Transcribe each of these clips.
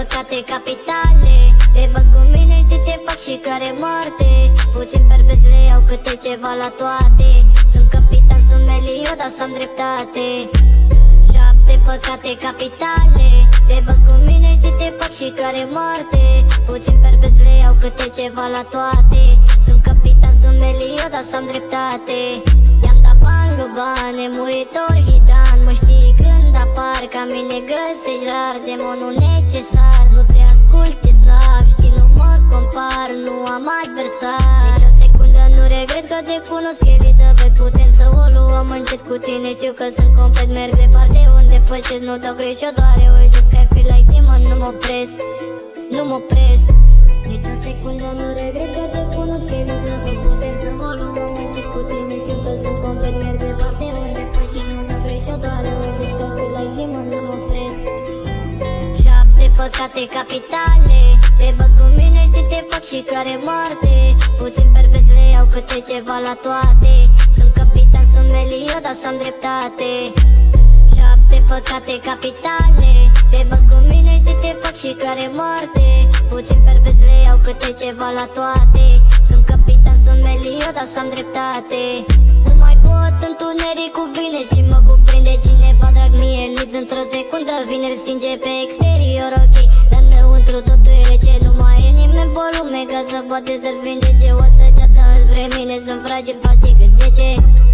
păcate capitale. Te bați cu mine și te fac și care moarte. Puțin pervers le iau câte ceva la toate. Sunt capitan, sunt Melio, dar să-am dreptate. 7 păcate capitale. Te bați cu mine și te fac și care moarte. Puțin pervers le iau câte ceva la toate. Sunt capitan, sunt Melio, dar să-am dreptate. I-am dat bani lui bani, nemuritor hidan. Mă știi când apar, ca mine găsești rar. Demonul necesar, nu te ascult, e slab. Știi, nu mă compar, nu am adversar. Nici o secundă nu regret că te cunosc, Elizabeth. Putem să o luăm încet cu tine. Știu că sunt complet, merg departe unde pășesc. Nu dau greș, eu doar reușesc. I feel like demon, nu mă opresc, nu mă opresc. Nici o secundă nu regret că te cunosc, Elizabeth. Putem să o luăm încet cu tine. Știu că sunt complet, merg departe unde pășesc. Nu dau greș, eu doar reușesc. I feel like demon, nu mă opresc. 7 păcate capitale. Te bați cu mine și te fac și care moarte. Puțin pervers le iau câte ceva la toate. Sunt capitan, sunt Melio, dar să-am dreptate. 7 păcate capitale. Te bați cu mine și te fac și care moarte. Puțin pervers le iau câte ceva la toate. Sunt capitan, sunt Melio, dar să-am dreptate. Nu mai pot, întunericul vine și mă cuprinde cineva drag mie. Liz într-o secundă vine, îl stinge pe exterior, ok. Dar înăuntru totul e rece, nu mai e nimeni pe lume ca să poate să-l vindece. O săgeată înspre mine, sunt fragil, face cât 10.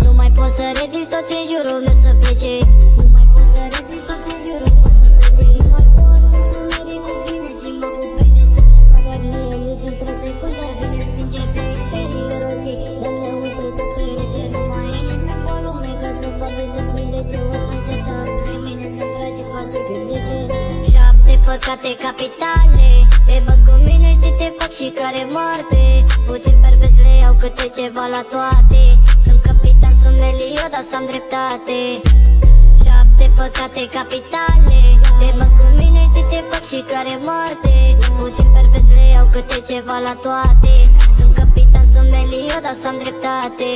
Nu mai pot să rezist, toți în jurul meu să plece. Nu mai pot să rezist, toți în jurul meu să plece. Nu mai pot, întunericul vine și mă cuprinde cineva drag mie. Liz într-o secundă vine, îl stinge pe exterior, ok. Dar înăuntru totul e rece, nu mai e nimeni pe lume ca să poate să-l vindece. O săgeată înspre mine, sunt fragil, face cât 10. 7 păcate capitale. Te bați cu mine și te fac și care moarte. Puțin pervers le iau câte ceva la toate. Sunt capitan, sunt Melio, dar să-am dreptate. 7 păcate capitale. Te bați cu mine și te fac și care moarte. Puțin pervers le iau câte ceva la toate. Sunt capitan, sunt Melio, dar să-am dreptate.